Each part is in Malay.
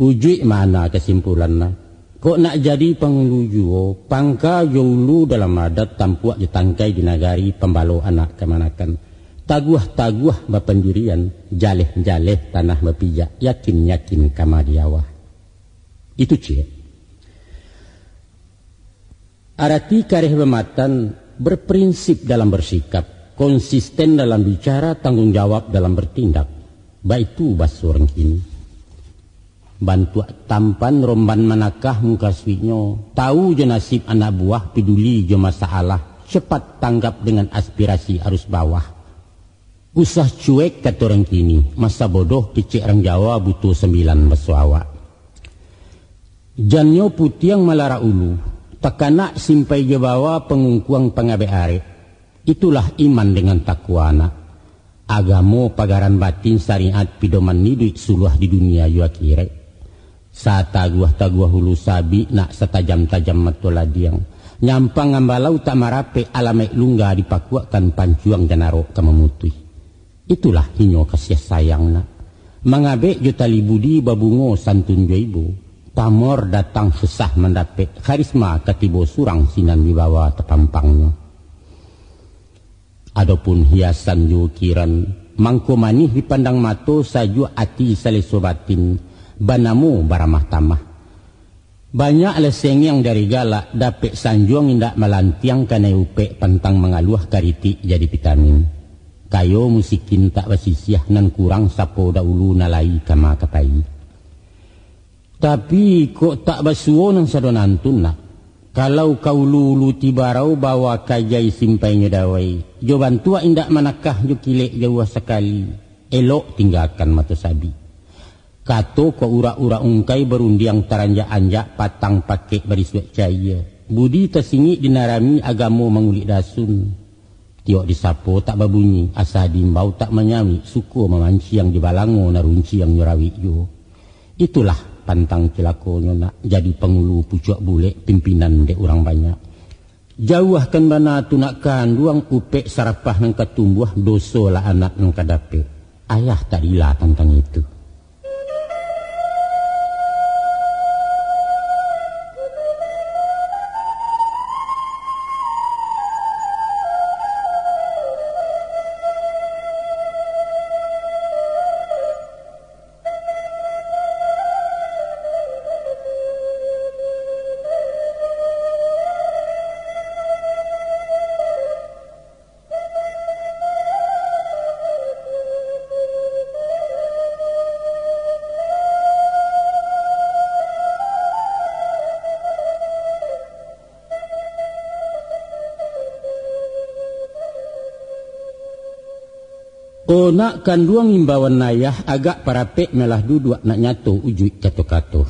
Uji mana kesimpulannya? Kok nak jadi pengeluju, pangka jolu dalam adat tampuak ditangkai di nagari pembalo anak kemanakan. Taguah-taguah bapendirian, jaleh-jaleh tanah bapijak, yakin-yakin kama diawah. Itu cie. Arati kareh bematan berprinsip dalam bersikap, konsisten dalam bicara, tanggung jawab dalam bertindak. Baik itu bahasa orang kini. Bantu tampan romban manakah mukaswinyo, tahu je nasib anak buah, peduli je masalah, cepat tanggap dengan aspirasi arus bawah. Usah cuek kata orang kini, masa bodoh kecik orang Jawa butuh 9 bersuawak. Janyo putiang malara ulu, takanak simpai je bawa pengungkuang pengabe arek. Itulah iman dengan takwa anak. Agamo pagaran batin syariat pidoman niduit suluh di dunia yu akhirat. Sataguah-taguah hulu sabi nak setajam-tajam matola diang. Nyampang ambalau tak marape alamek lungga dipakuakan pancuang janarok kamamutui. Itulah hinyo kasih sayang nak. Mangabe jutali budi babungo santun jo ibu. Pamor datang susah mendapet karisma katibo surang sinan wibawa tepampangnya. Adapun hiasan jo kiran mangko manih dipandang mato saju ati salesobatin. Banamu baramah tamah. Banyak leseng yang dari galak dapet sanjuang indak melantiang kana upe pantang mengaluah kariti jadi vitamin. Kayo musikin tak basisiah nan kurang sapo daulu nalai kama kapai. Tapi kok tak basuo nang sadonantun nak. Kalau kau lulu tibarau bawa kajai simpainya dawai. Jo bantua indak manakah jo kilek jauh sekali. Elok tinggalkan mata sabi. Kato ko ura-ura ungkai berundiang taranjak-anjak patang pakai beriswek cahaya. Budi tersingi dinarami agamo mengulik dasun. Tiok disapo tak babunyi, asa dimbau tak menyami, suku memanci yang dibalango narunci yang nyurawi jo. Itulah pantang celakonyo nak jadi pengulu pucuk bule pimpinan dek orang banyak. Jauhkan bana tunakan duang upek sarapah nang ketumbuh doso lah anak nang kadape. Ayah tak rila tentang itu. O nak kanduang imbawan nayah agak parapek melah duduk nak nyato ujuit kato-kato.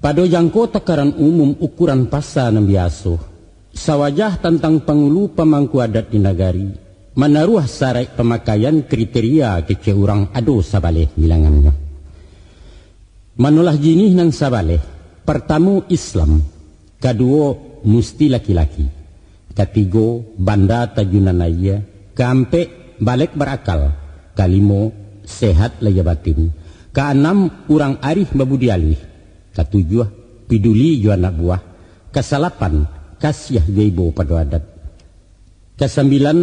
Pada jangko takaran umum ukuran pasa nan biaso. Sawajah tentang pengulu pemangku adat di nagari. Menaruh sarai pemakaian kriteria kece urang ado sabaleh bilangannya. Manulah jinih nang sabaleh. Pertama Islam. Kedua musti laki-laki. Ketiga banda tajunanaya. Keempat balik berakal. Kelima sehat laya batin. Keenam urang arif babudi alih. Ketujuh peduli jo anak buah. Keselapan kasiah jaibo pada adat. Kesembilan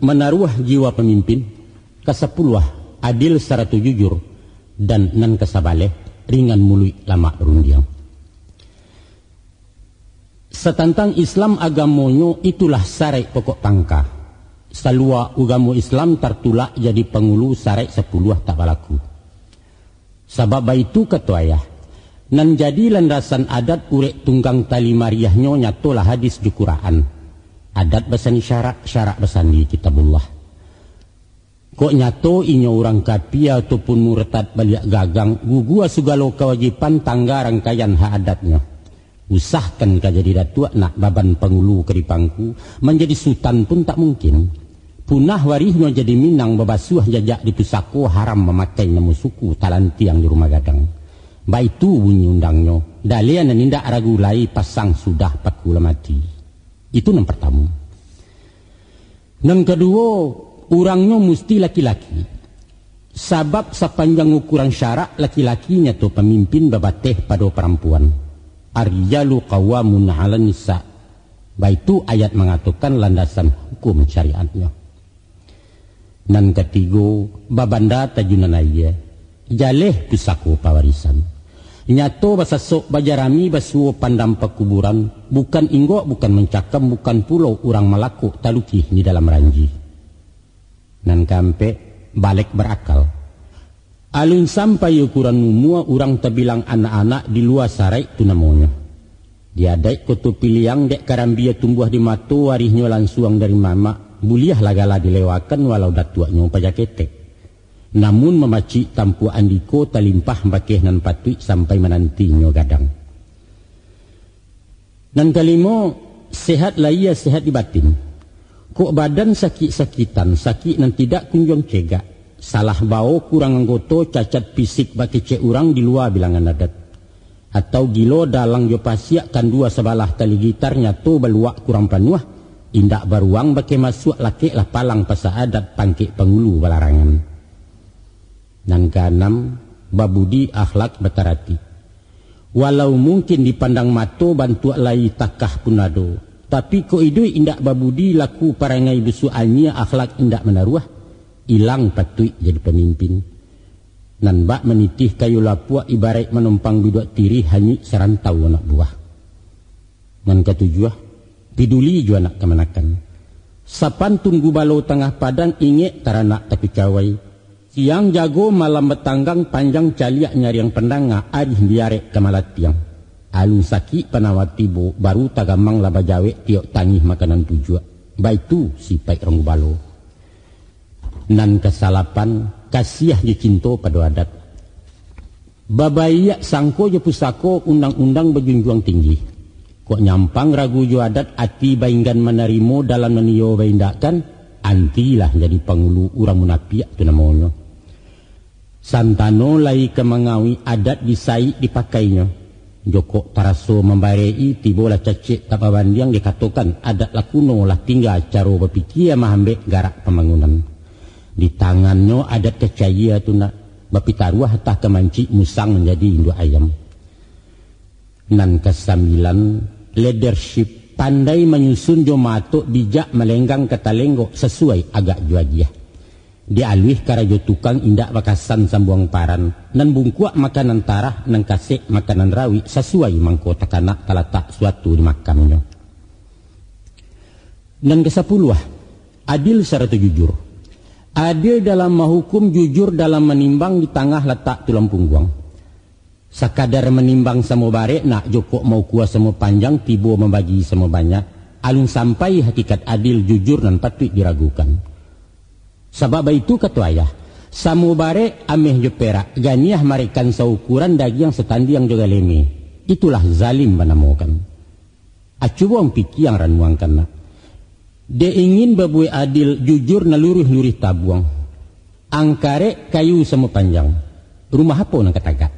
menaruh jiwa pemimpin. Kesepuluh adil secara jujur. Dan nan kesabaleh ringan mului lama rundiang. Setantang Islam agamonyo itulah sarai pokok pangka. Salua agama Islam tertulak jadi pengulu sarai 10 tak balaku. Sebab itu kata ayah. Nan jadi landasan adat urek tunggang tali mariahnyo nyatolah hadis di Quran. Adat besani syarak, syarak besani kitabullah. Kok nyato inyo orang kapia ataupun murtad baliak gagang gugua sugalo kewajiban tangga rangkaian hak adatnya. Usahkan kajadi datuk nak baban pengulu keripangku menjadi sultan pun tak mungkin. Punah warihnya jadi minang babasuh jajak di pusako haram memakai nama suku talantiang di rumah gadang. Baitu bunyi undangnya. Dalian nindak ragu lai pasang sudah pakula mati. Itu yang pertama. Yang kedua, orangnya mesti laki-laki. Sabab sepanjang ukuran syarak laki-lakinya tu pemimpin babateh pada perempuan. Ar-rijalu qawwamun 'alan nisa. Baitu ayat mengatakan landasan hukum syariatnya. Nan ketiga, babanda tajunanaya. Jaleh pusako pawarisan. Nyato basasok bajarami basuo pandam pekuburan. Bukan inggok, bukan mencakam, bukan pulau orang malaku talukih di dalam ranji. Nan kampe balik berakal. Alun sampai ukuran mumua orang terbilang anak-anak di luar sarai tu namanya. Dia dek koto piliang dek karambia tumbuh di matu warihnya lansuang dari mama. Buliah lagala dilewakan walau datuaknya pajaketek. Namun memaci tampu andiko talimpah bakeh nan patui sampai menantinya gadang. Nan kalimo sehat laia sehat di batin. Kok badan sakit-sakitan, sakit nan tidak kunjung cegak. Salah bau kurang anggoto cacat fisik baki cek orang di luar bilangan adat. Atau gilo dalang jo pasiak kan dua sebalah tali gitarnya tu beluak kurang panuah. Indak baruang baki masuk laki lah palang pasa adat pangkik pengulu balarangan. Nan keenam, babudi akhlak betarati. Walau mungkin dipandang mato bantu lai takah punado, tapi ko idui indak babudi laku parangai besualnya akhlak indak menaruah, ilang patui jadi pemimpin. Nan bak menitih kayu lapua ibarat menumpang duduk tiri hanyi serantau anak buah. Nan ketujuh, piduli jua nak kemanakan. Sapan tunggu balo tengah padang inge taranak tapi cawai. Siang jago malam betanggang panjang caliak nyari yang pendanga arih biarek kemalatiang. Alun saki panawati bo baru tagamang laba jawe tiok tangih makanan tujuan. Baitu si paik rong balo. Nan kesalapan kasiah je cinto pada adat. Babaiyak sangko je pusako undang-undang berjunjung tinggi. Kok nyampang ragu jo adat ati bainggan menerimo dalam meniyo baindakan antilah jadi pangulu urang munapiak tu namanya. Santano lai kemangawi adat disai dipakainya. Joko taraso membarei tibola cacik tapabandiang dikatakan adat lakuno lah tinggal caro berpikir mahambek garak pembangunan. Di tangannya adat kecaya tu nak bapitaruah tah kemanci musang menjadi induk ayam. Nan kesambilan leadership pandai menyusun jomato bijak melenggang ketalenggo sesuai agak juajiah. Dialih karajo tukang indak bakasan sambuang paran nan bungkuak makanan tarah nan kasek makanan rawi sesuai mangko takanak talatak suatu di makamnya. Dan kesapuluh adil secara jujur. Adil dalam menghukum, jujur dalam menimbang di tengah letak tulang punggung. Sakadar menimbang sama barek nak joko mau kuas sama panjang tibo membagi sama banyak. Alun sampai hakikat adil jujur dan patut diragukan. Sebab itu kata ayah, samu bare ameh jo perak, ganiah marikan saukuran daging setandi yang juga leme. Itulah zalim banamokan. Acubuang piki yang ranuangkan nak. Dia ingin berbuat adil, jujur nalurih-lurih tabuang. Angkare kayu sama panjang. Rumah apa nak katakan?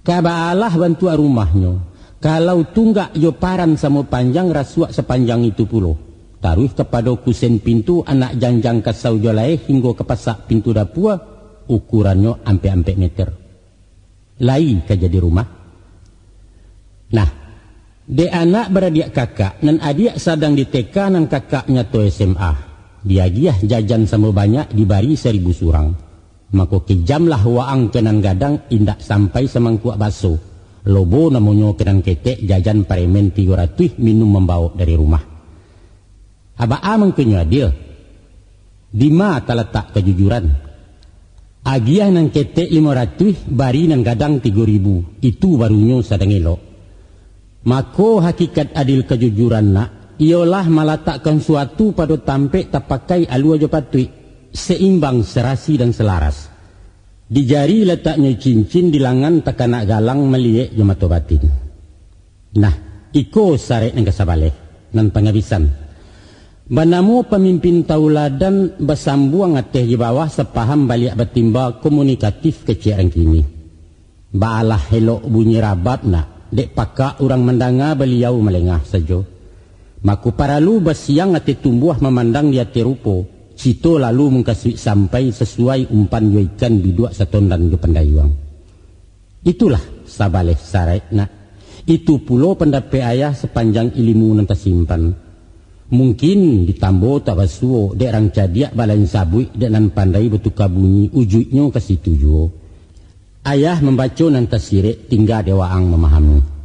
Kabaalah bantu rumahnya. Kalau tunggak jo paran sama panjang rasuak sepanjang itu pulau. Taruh kepada kusen pintu anak janjang kasau jolai hingga ke pasak pintu dapur ukurannya ampe-ampe meter. Lai ke jadi rumah. Nah, de anak beradik kakak nan adik sedang di TK nan kakaknya to SMA. Dia giah jajan sama banyak dibari 1000 surang. Maka kejamlah waang kenan gadang indak sampai semangkuak baso. Lobo namanya kenan ketek jajan paremen 300 minum membawa dari rumah. Aba amang kenyo adil. Di ma terletak kejujuran. Agiah nang ketek 500 bari nang gadang 3000. Itu barunya sedang elok. Mako hakikat adil kejujuran nak ialah meletakkan suatu pada tampek tapakai alu aja patui seimbang, serasi dan selaras. Di jari letaknya cincin, di lengan tekanak galang meliek jemato batin. Nah, iko sarek yang kesabaleh nan pengabisan. Banamu pemimpin tauladan bersambuang ateh di bawah sepaham balik bertimba komunikatif keciaran kini. Baalah helok bunyi rabab nak, dek pakak orang mendanga beliau melengah saja. Maku paralu besiang ateh tumbuh memandang dia terupo, Cito lalu mengkasih sampai sesuai umpan yoikan bidua satondan ke pendayuang. Itulah sabaleh sarai nak. Itu pulo pendapat ayah sepanjang ilmu nanti simpan. Mungkin ditambo tak basuo dek rang cadiak balain sabui dek nan pandai betuka bunyi ujuknya ke situ juo. Ayah membaca nanti sirik tinggal dewaang memahami.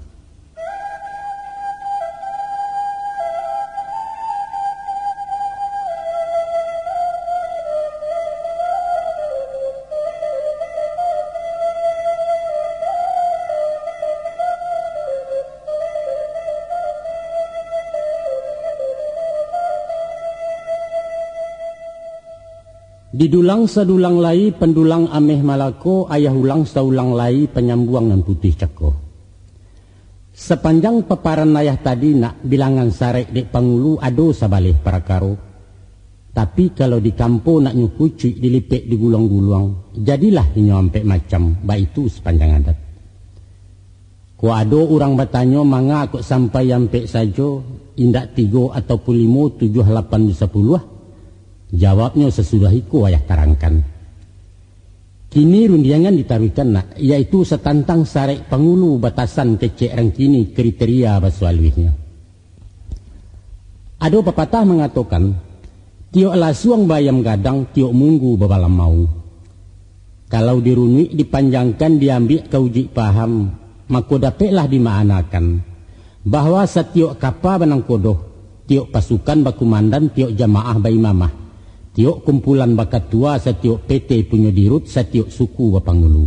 Didulang sadulang lai pendulang ameh malako ayah ulang saulang lai penyambuang nan putih cako. Sepanjang paparan ayah tadi nak bilangan sarek dek pangulu ado sabaleh parakaro. Tapi kalau di kampo nak nyukucui dilipek di gulung-gulung jadilah inyo ampe macam ba itu sepanjang adat. Ko ado orang bertanya manga kok sampai ampe sajo indak 3 ataupun 5, 7, 8, 10. Jawabnya sesudah itu ayah tarangkan. Kini rundiangan ditaruhkan nak, yaitu setantang sarek pangulu batasan kecek rang kini kriteria basualihnya. Ada pepatah mengatakan, tiok lasuang bayam gadang, tiok munggu babalam mau. Kalau dirunui dipanjangkan diambil kauji paham, maka dapatlah dimaanakan bahwa setiok kapal benang kodoh, tiok pasukan bakumandan, tiok jamaah bayi mamah. Tiok kumpulan bakat tua setiok PT punya dirut setiok suku bapangulu.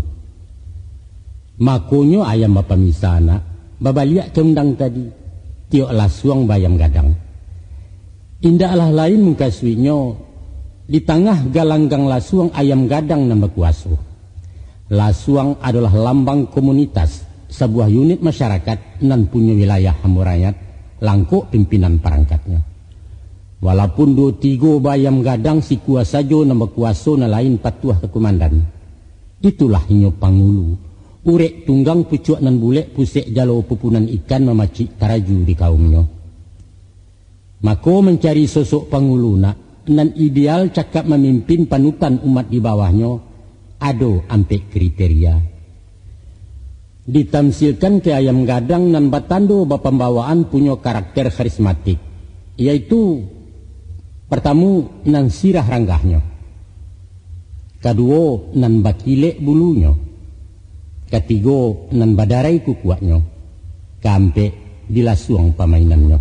Makonyo ayam bapa misana babaliak kemdang tadi tiok lasuang bayam gadang. Indaklah lain mengkaswinyo di tengah galanggang lasuang ayam gadang nambah kuaso. Lasuang adalah lambang komunitas sebuah unit masyarakat nan punya wilayah hamurayat langkuk pimpinan perangkatnya. Walaupun 2-3 bayam gadang si kuasa jo nambah kuaso na lain patuah ke komandan. Itulah inyo pangulu. Urek tunggang pucuak nan bulek pusek jalo pupunan ikan memacik taraju di kaumnya. Mako mencari sosok pangulu nak nan ideal cakap memimpin panutan umat di bawahnya ado ampe kriteria. Ditamsilkan ke ayam gadang nan batando bapambawaan punya karakter karismatik, yaitu pertama nan sirah ranggahnya, kedua nan bakilek bulunya, ketiga nan badarai kukuaknya, keempat dilasuang pamainannya.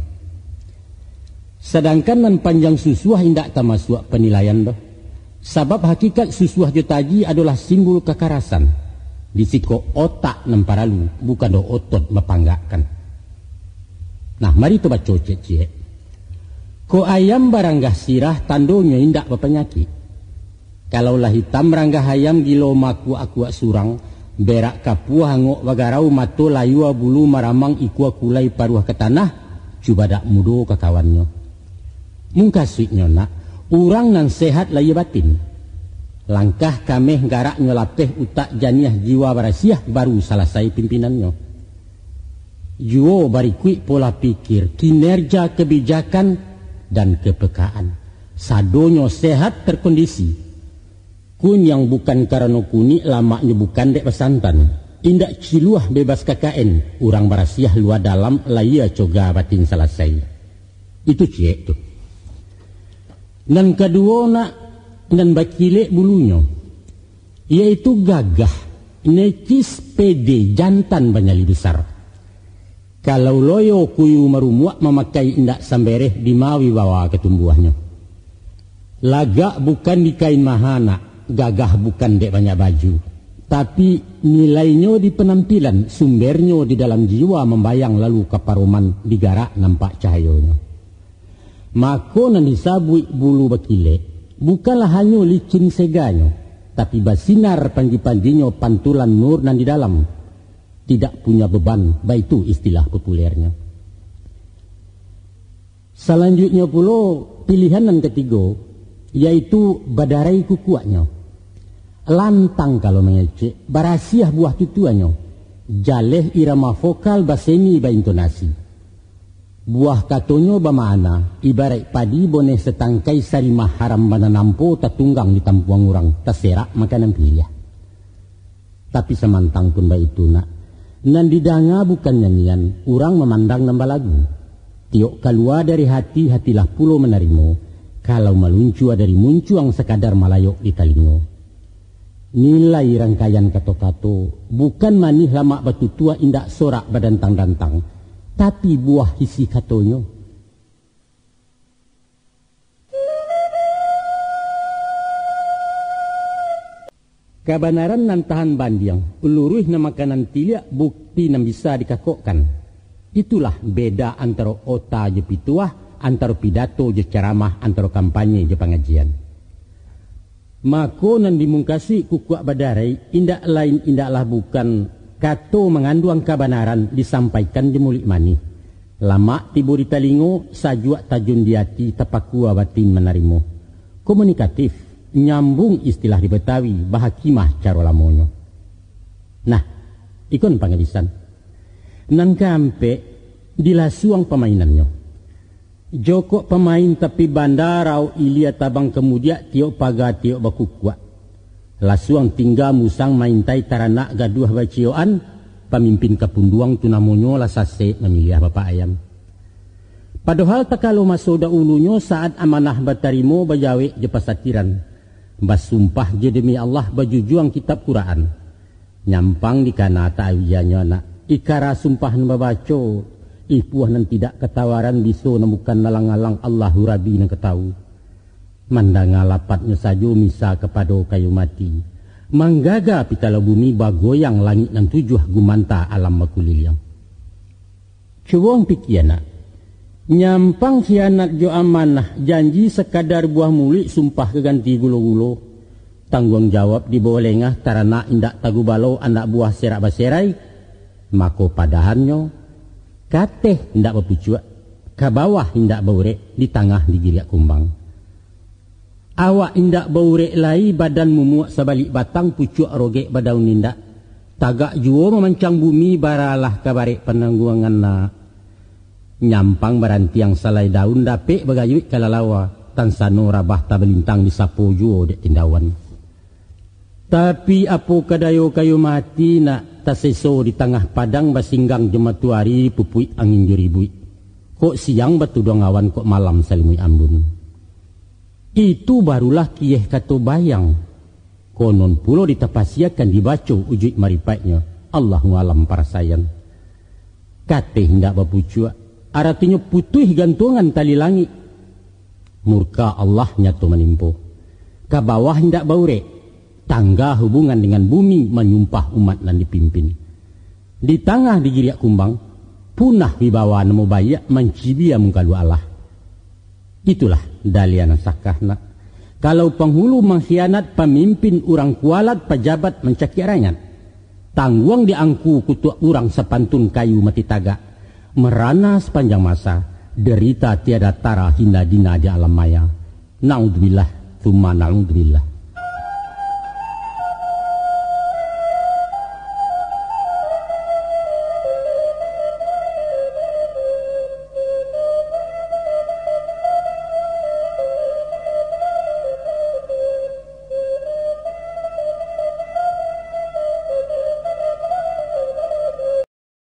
Sedangkan nan panjang susuah indak tamasuk penilaian doh. Sabab hakikat susuah jotaji adalah simbol kekerasan. Disiko otak nan paralu bukan do otot mepanggakan. Nah mari coba cocek. Ko ayam baranggah sirah tandonya indak berpenyakit. Kalaulah hitam ranggah ayam gilo maku akuak surang, berak kapuah ngok wagarau mato layua bulu maramang ikua kulai paruah ke tanah, cuba dak mudo ke kawannya. Mungkaswiknya nak, urang nan sehat laya batin. Langkah kameh garak nyolapeh utak janiah jiwa barasiah baru selesai pimpinannya. Juo barikui pola pikir, kinerja kebijakan dan kepekaan. Sadonyo sehat terkondisi. Kun yang bukan karena kuni lamaknya bukan dek pesantan. Indak ciluah bebas KKN. Urang barasiah luar dalam laya coga batin selesai. Itu cek tu. Dan kedua nak dan bakilek bulunya. Yaitu gagah. Necis pede jantan banyali besar. Kalau loyo kuyu marumuak memakai indak sambereh dimawi bawa ketumbuhannya. Lagak bukan di kain mahana, gagah bukan dek banyak baju. Tapi nilainya di penampilan, sumbernya di dalam jiwa membayang lalu kaparoman digarak nampak cahayanya. Mako nan disabui bulu bakile, bukanlah hanya licin seganya, tapi basinar panji-panjinya pantulan nur nan di dalam. Tidak punya beban, itu istilah populernya. Selanjutnya pula pilihan yang ketiga, yaitu badarai kukuaknya. Lantang kalau mengecek, barasiah buah tutuannya. Jaleh irama vokal basemi ba intonasi. Buah katonyo bamana ibarat padi boneh setangkai sarimah haram bana nampo tatunggang di tampuang orang taserak makanan pilih. Tapi semantang pun baik itu nak. Nan didanga bukan nyanyian, orang memandang nambah lagu. Tiok keluar dari hati, hatilah pulau menerimo. Kalau meluncu dari muncu yang sekadar malayok di talingo. Nilai rangkaian kato-kato bukan manih lama batu tua indak sorak badantang-dantang, tapi buah isi katonyo. Kabanaran nan tahan bandiang, uluruh na makanan tiliak bukti nan bisa dikakokkan. Itulah beda antara ota je pituah, antara pidato je ceramah, antara kampanye je pengajian. Mako nan dimungkasi kukuak badarai, indak lain indaklah bukan kato mengandung kabanaran disampaikan di mulik mani. Lama tibu di talingo, sajuak tajun di hati, tapakua batin menarimu. Komunikatif, nyambung istilah di Betawi, bahakimah caro lamonyo. Nah, ikon pangalisan. Nan kampe dilasuang pemainannya. Joko pemain tapi bandarau ilia tabang kemudian tiok paga tiok bakukua. Lasuang tinggal musang maintai taranak gaduh bacioan, pemimpin kapunduang tunamonyo lasase memilih bapak ayam. Padahal tak kalau masoda ulunyo saat amanah batarimo bajawe je pasatiran. Basumpah je demi Allah bajujuang kitab Quran. Nyampang di kana ta'awiyanya nak. Ikara sumpah membaco. Ipuah nan tidak ketawaran biso nemukan nalang-alang Allahu Rabbi nan ketahu. Mandanga lapatnya sajo misa kepada kayu mati. Manggaga pitala bumi bagoyang langit nan tujuh gumanta alam makuliliang. Cuwong pikiana. Nyampang khianat jo amanah janji sekadar buah mulik sumpah keganti gulo-gulo. Tanggung jawab di bawah lengah tarana indak tagubalo anak buah serak baserai. Mako padahannya kateh hendak berpucuak, ke bawah hendak baurek, di tengah digiriak kumbang. Awak hendak baurek lai badan mumuak sebalik batang pucuak rogek badaun nindak. Tagak juo memancang bumi baralah kabarek penangguangan na. Nyampang baranti yang salai daun dapek bagayuit kalalawa, tansano rabah tabelintang di sapo juo dek tindawan. Tapi apo kadayo kayu mati nak taseso di tengah padang basinggang jematuari pupui angin juribui. Kok siang batu dong awan kok malam salimui ambun. Itu barulah kieh kato bayang. Konon pulo ditapasiakan dibaco ujuk maripatnya. Allahu alam para sayan. Kate hendak bapucua. Artinya putuh gantungan tali langit. Murka Allah nyatu menimpo. Ke bawah hendak baurek. Tangga hubungan dengan bumi menyumpah umat nan dipimpin. Di tengah digiriak kumbang, punah wibawa nemu bayak mencibia mungkalu Allah. Itulah dalian sakahna. Kalau penghulu mengkhianat pemimpin orang kualat pejabat mencaki rakyat. Tangguang diangku kutuk orang sepantun kayu mati tagak. Merana sepanjang masa, derita tiada tara hina dina di alam maya. Naudzubillah, tsumma naudzubillah.